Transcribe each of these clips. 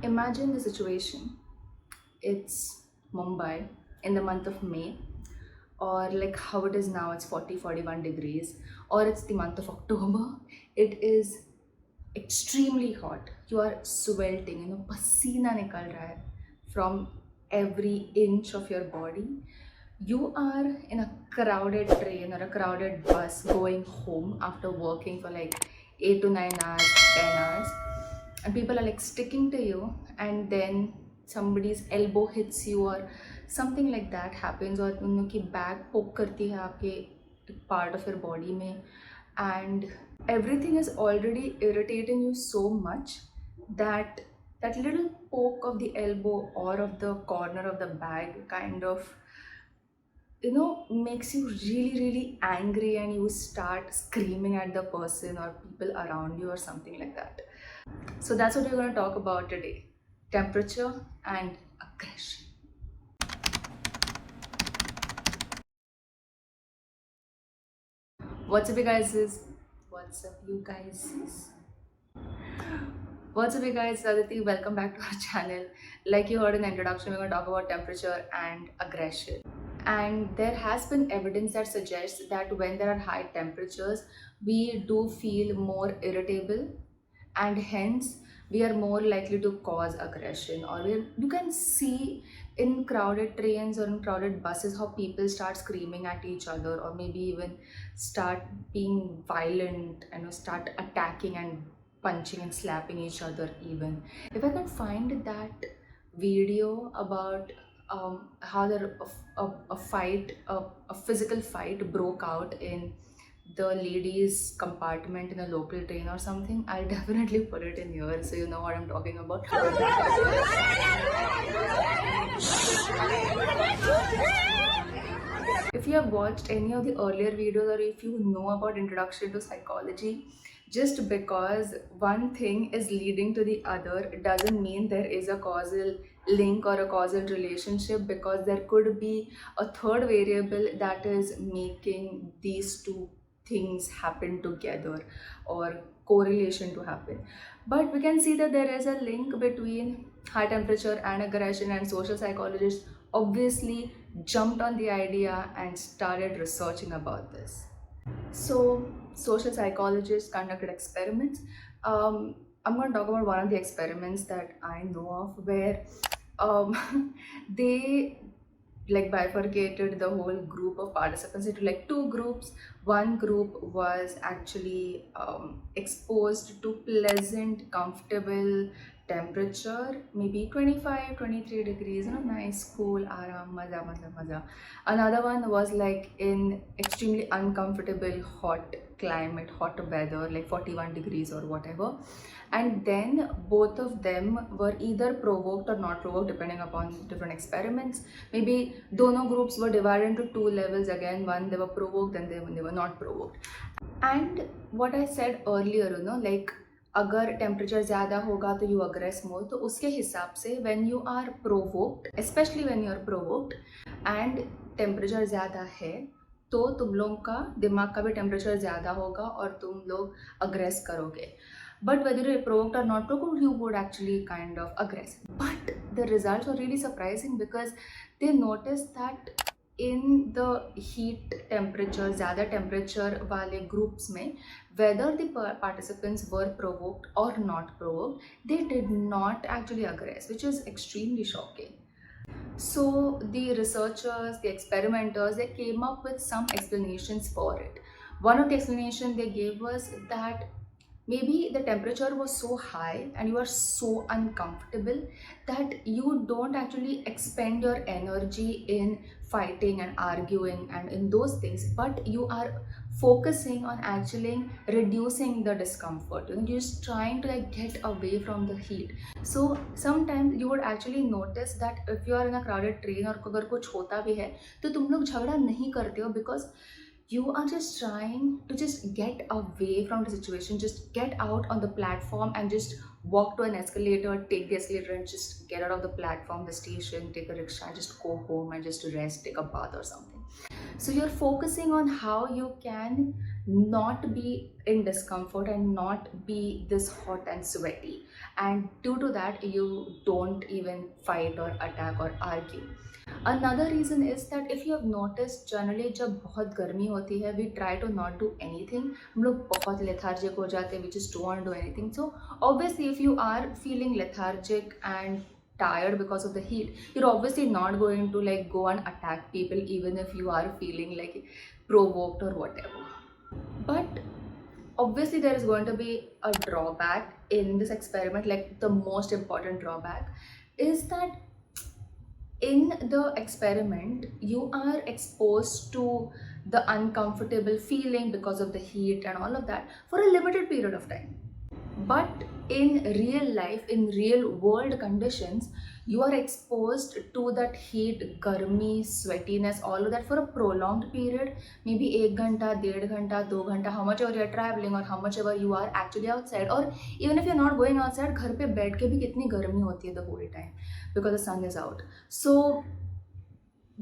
Imagine the situation. It's Mumbai in the month of May, or like how it is now, it's 40, 41 degrees, or it's the month of October. It is extremely hot. You are sweating, pasina nikal raha hai from every inch of your body. You are in a crowded train or a crowded bus going home after working for like 8 to 9 hours, 10 hours, and people are like sticking to you, and then somebody's elbow hits you or something like that happens, or उन लोग की bag पोक करती है आपके part of your body में, and everything is already irritating you so much that that little poke of the elbow or of the corner of the bag kind of makes you really angry, and you start screaming at the person or people around you or something like that. So that's what we're going to talk about today: temperature and aggression. What's up, you guys? What's up, you guys? What's up, you guys? Aditi, welcome back to our channel. Like you heard in the introduction, we're going to talk about temperature and aggression. And there has been evidence that suggests that when there are high temperatures, we do feel more irritable, and hence we are more likely to cause aggression. Or you can see in crowded trains or in crowded buses how people start screaming at each other, or maybe even start being violent and start attacking and punching and slapping each other. Even if I can find that video about how there a fight, a physical fight broke out in the ladies compartment in a local train or something, I'll definitely put it in here so you know what I'm talking about. If you have watched any of the earlier videos, or if you know about introduction to psychology, just because one thing is leading to the other doesn't mean there is a causal link or a causal relationship, because there could be a third variable that is making these two things happen together, or correlation to happen. But we can see that there is a link between high temperature and aggression, and social psychologists obviously jumped on the idea and started researching about this. So, social psychologists conducted experiments. I'm going to talk about one of the experiments that I know of, where they like bifurcated the whole group of participants into like two groups. One group was actually exposed to pleasant, comfortable temperature, maybe 25, 23 degrees, nice, cool, aram, maza, maza, maza. Another one was like in extremely uncomfortable, hot climate, hot weather, like 41 degrees or whatever. And then both of them were either provoked or not provoked, depending upon different experiments. Maybe dono groups were divided into two levels again. One, they were provoked, and then they were not provoked. And what I said earlier, like अगर temperature ज़्यादा होगा तो you aggress मोर, तो उसके हिसाब से when you are provoked, specially when you are provoked and temperature ज़्यादा है, तो तुम लोग का दिमाग का भी टेम्परेचर ज़्यादा होगा और तुम लोग अग्रेस करोगे. But whether you're provoked or not provoked, you would actually kind of aggress. But the results were really surprising, because they noticed that in the heat temperature, ज़्यादा temperature वाले groups में, whether the participants were provoked or not provoked, they did not actually aggress, which is extremely shocking. So the researchers, the experimenters, they came up with some explanations for it. One of the explanations they gave was that maybe the temperature was so high and you are so uncomfortable that you don't actually expend your energy in fighting and arguing and in those things, but you are focusing on actually reducing the discomfort. You're just trying to like get away from the heat. So sometimes you would actually notice that if you are in a crowded train और अगर कुछ होता भी है तो तुम लोग झगड़ा नहीं करते हो, because you are just trying to just get away from the situation, just get out on the platform and just walk to an escalator, take the escalator and just get out of the platform, the station, take a rickshaw, just go home and just rest, take a bath or something. So you're focusing on how you can not be in discomfort and not be this hot and sweaty. and due to that you don't even fight or attack or argue. Another reason is that if you have noticed generally जब बहुत गर्मी होती है we try to not do anything, हम लोग बहुत lethargic हो जाते हैं, we just don't want to do anything. So obviously if you are feeling lethargic and tired because of the heat, you're obviously not going to like go and attack people even if you are feeling like provoked or whatever. But obviously there is going to be a drawback in this experiment. Like the most important drawback is that in the experiment you are exposed to the uncomfortable feeling because of the heat and all of that for a limited period of time. But in real life, in real world conditions, you are exposed to that heat, garmi, sweatiness, all of that for a prolonged period, maybe 1 ghanta, 1.5 ghanta, 2 ghanta, how much ever you are traveling or how much ever you are actually outside, or even if you're not going outside, घर पे बैठ के भी कितनी गर्मी होती है the whole time because the sun is out. So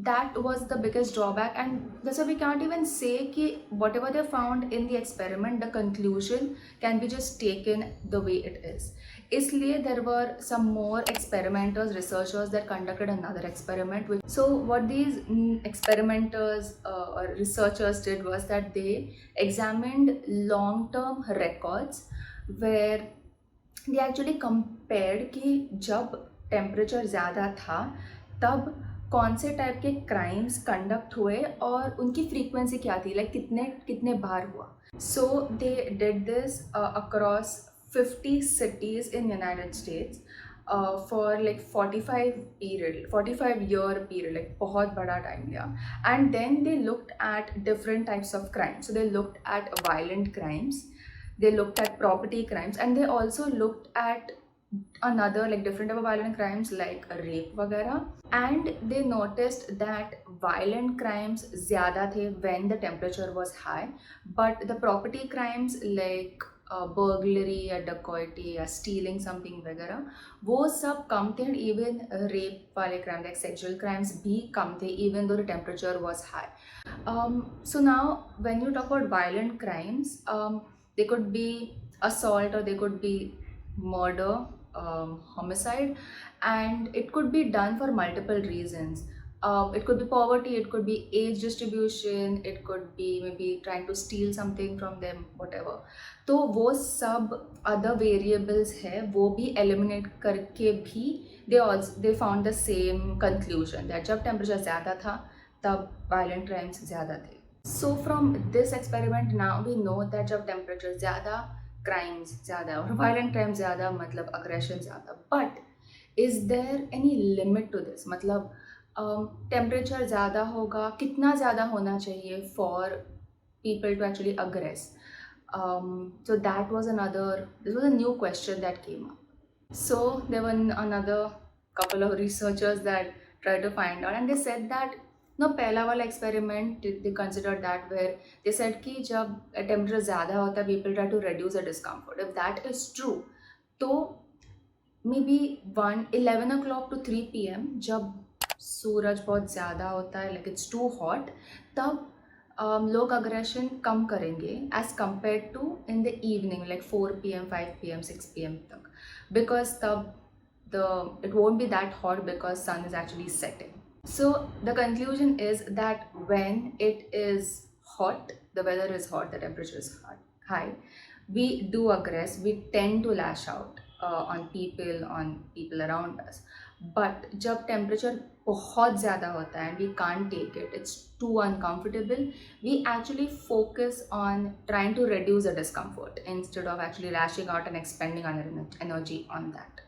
that was the biggest drawback, and that's why we can't even say कि whatever they found in the experiment, the conclusion can be just taken the way it is. इसलिए there were some more experimenters, researchers that conducted another experiment. So what these experimenters or researchers did was that they examined long-term records where they actually compared कि जब temperature ज़्यादा था तब कौन से type के crimes conduct हुए और उनकी फ्रीक्वेंसी क्या थी, लाइक कितने कितने बार हुआ. So they did this across 50 cities in United States for like 45 year period, like बहुत बड़ा टाइम लिया. And then they looked at different types of crimes. So they looked at violent crimes, they looked at property crimes, and they also looked at another like different type of violent crimes like rape वगैरह. And they noticed that violent crimes ज़्यादा थे when the temperature was high, but the property crimes like burglary या dacoity या stealing something वगैरह वो सब कम थे. And even rape वाले crime like sexual crimes भी कम थे even though the temperature was high. So now when you talk about violent crimes, they could be assault or they could be murder, homicide, and it could be done for multiple reasons. It could be poverty, it could be age distribution, it could be maybe trying to steal something from them, whatever. तो वो सब other variables है वो भी eliminate करके भी they found the same conclusion that जब temperature ज़्यादा था तब violent crimes ज़्यादा थे. So from this experiment now we know that जब temperature ज़्यादा, crimes ज़्यादा और violent crimes ज़्यादा मतलब aggression ज़्यादा. But is there any limit to this? मतलब टेम्परेचर ज़्यादा होगा, कितना ज़्यादा होना चाहिए for people to actually aggress? So that was this was a new question that came up. So there were another couple of researchers that tried to find out, and they said that no, पहला वाला experiment they considered that where they said कि जब temperature ज़्यादा होता है people try to reduce the discomfort. If that is true, तो maybe 11 o'clock to 3 p.m. जब सूरज बहुत ज़्यादा होता है, like it's too hot, तब लोग aggression कम करेंगे as compared to in the evening like 4 p.m, 5 p.m, 6 p.m तक, because तब it won't be that hot because sun is actually setting. So the conclusion is that when it is hot, the weather is hot, the temperature is high, we do aggress, we tend to lash out on people around us. But जब temperature बहुत ज़्यादा होता है and we can't take it, it's too uncomfortable, we actually focus on trying to reduce the discomfort instead of actually lashing out and expending our energy on that.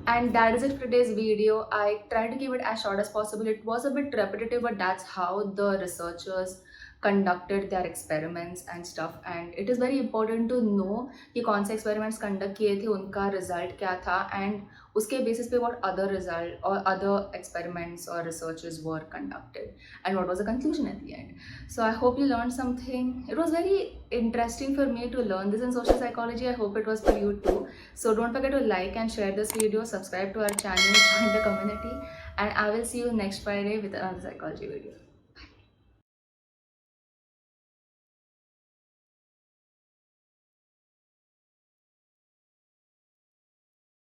And that is it for today's video. I tried to keep it as short as possible. It was a bit repetitive, but that's how the researchers conducted their experiments and stuff. And it is very important to know कि कौन से experiments conduct किए थे, उनका result क्या था, and उसके basis पे what other result or other experiments or researches were conducted and what was the conclusion at the end. So I hope you learned something. It was very interesting for me to learn this in social psychology. I hope it was for you too. So don't forget to like and share this video, subscribe to our channel, join the community, and I will see you next Friday with another psychology video.